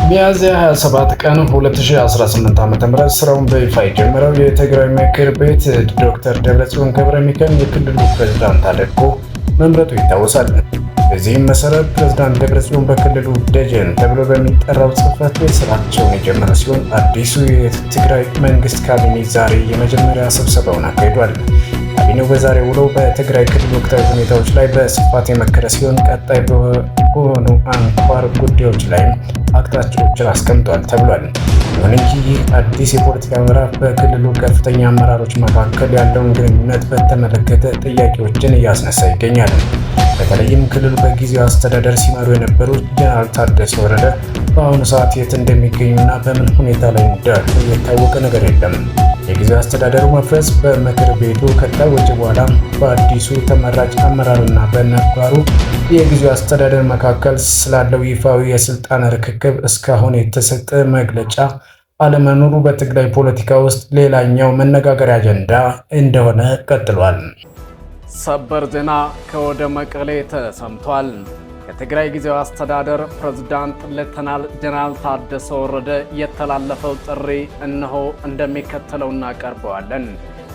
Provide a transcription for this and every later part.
ሚያዝያ 27 ቀን 2018 ዓ.ም ስራውን በይፋ የጀመረው የትግራይ ምክር ቤት ዶክተር ደብረጽዮን ገብረሚካኤል የክልሉ ፕሬዝዳንት አድርጎ መምረጡ ይታወሳል። በዚህም መሰረት ፕሬዝዳንት ደብረጽዮን በክልሉ ደጀን ተብሎ በሚጠራው ጽሕፈት ቤት ስራቸውን የጀመረ ሲሆን አዲሱ የትግራይ መንግስት ካቢኔ ዛሬ የመጀመሪያ ስብሰባውን አካሂዷል። ካቢኔው በዛሬው ውሎው በትግራይ ክልል ወቅታዊ ሁኔታዎች ላይ በስፋት የመከረ ሲሆን ቀጣይ በሆኑ አንኳር ጉዳዮች ላይም አቅጣጫዎችን አስቀምጧል ተብሏል። ይሁን እንጂ ይህ አዲስ የፖለቲካ ምዕራፍ በክልሉ ከፍተኛ አመራሮች መካከል ያለውን ግንኙነት በተመለከተ ጥያቄዎችን እያስነሳ ይገኛል። በተለይም ክልሉ በጊዜያዊ አስተዳደር ሲመሩ የነበሩት ጀነራል ታደሰ ወረደ በአሁኑ ሰዓት የት እንደሚገኙና በምን ሁኔታ ላይ እንዳሉ የታወቀ ነገር የለም። የጊዜያዊ አስተዳደሩ መፍረስ በምክር ቤቱ ከታወጀ በኋላ በአዲሱ ተመራጭ አመራርና በነባሩ የጊዜያዊ አስተዳደር መካከል ስላለው ይፋዊ የስልጣን ርክክብ እስካሁን የተሰጠ መግለጫ አለመኖሩ በትግራይ ፖለቲካ ውስጥ ሌላኛው መነጋገሪያ አጀንዳ እንደሆነ ቀጥሏል። ሰበር ዜና ከወደ መቀሌ ተሰምቷል። የትግራይ ጊዜያዊ አስተዳደር ፕሬዝዳንት ሌተናል ጀነራል ታደሰ ወረደ የተላለፈው ጥሪ እነሆ እንደሚከተለው እናቀርበዋለን።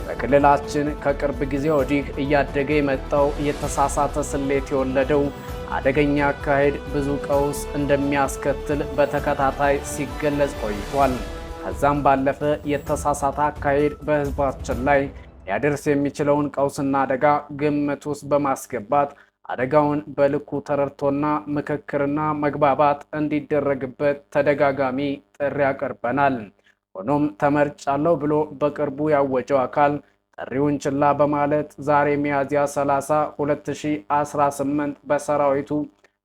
በክልላችን ከቅርብ ጊዜ ወዲህ እያደገ የመጣው የተሳሳተ ስሌት የወለደው አደገኛ አካሄድ ብዙ ቀውስ እንደሚያስከትል በተከታታይ ሲገለጽ ቆይቷል። ከዛም ባለፈ የተሳሳተ አካሄድ በሕዝባችን ላይ ሊያደርስ የሚችለውን ቀውስና አደጋ ግምት ውስጥ በማስገባት አደጋውን በልኩ ተረድቶና ምክክርና መግባባት እንዲደረግበት ተደጋጋሚ ጥሪ አቅርበናል። ሆኖም ተመርጫለሁ ብሎ በቅርቡ ያወጀው አካል ጥሪውን ችላ በማለት ዛሬ ሚያዝያ 30 2018 በሰራዊቱ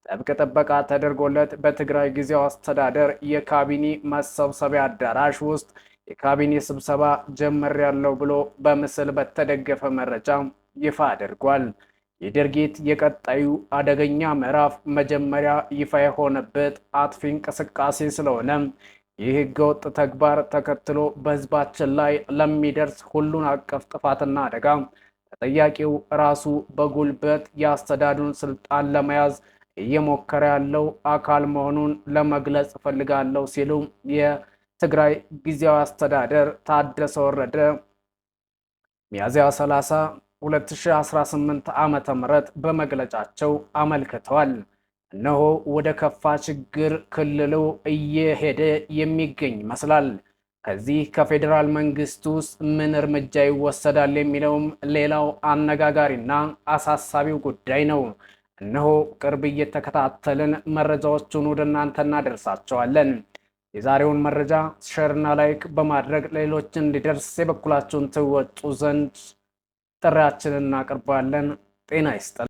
ጥብቅ ጥበቃ ተደርጎለት በትግራይ ጊዜያዊ አስተዳደር የካቢኔ መሰብሰቢያ አዳራሽ ውስጥ የካቢኔ ስብሰባ ጀምሬያለሁ ብሎ በምስል በተደገፈ መረጃ ይፋ አድርጓል። ይህ ድርጊት የቀጣዩ አደገኛ ምዕራፍ መጀመሪያ ይፋ የሆነበት አጥፊ እንቅስቃሴ ስለሆነ ይህ ህገወጥ ተግባር ተከትሎ በህዝባችን ላይ ለሚደርስ ሁሉን አቀፍ ጥፋትና አደጋ ተጠያቂው ራሱ በጉልበት የአስተዳደሩን ስልጣን ለመያዝ እየሞከረ ያለው አካል መሆኑን ለመግለጽ እፈልጋለሁ ሲሉ የትግራይ ጊዜያዊ አስተዳደር ታደሰ ወረደ ሚያዝያ 30 2018 ዓመተ ምህረት በመግለጫቸው አመልክተዋል። እነሆ ወደ ከፋ ችግር ክልሉ እየሄደ የሚገኝ ይመስላል። ከዚህ ከፌዴራል መንግስት ውስጥ ምን እርምጃ ይወሰዳል የሚለውም ሌላው አነጋጋሪና አሳሳቢው ጉዳይ ነው። እነሆ ቅርብ እየተከታተልን መረጃዎቹን ወደ እናንተ እናደርሳቸዋለን። የዛሬውን መረጃ ሼርና ላይክ በማድረግ ሌሎች እንዲደርስ የበኩላችሁን ትወጡ ዘንድ ጥሪያችንን እናቀርባለን። ጤና ይስጥልን።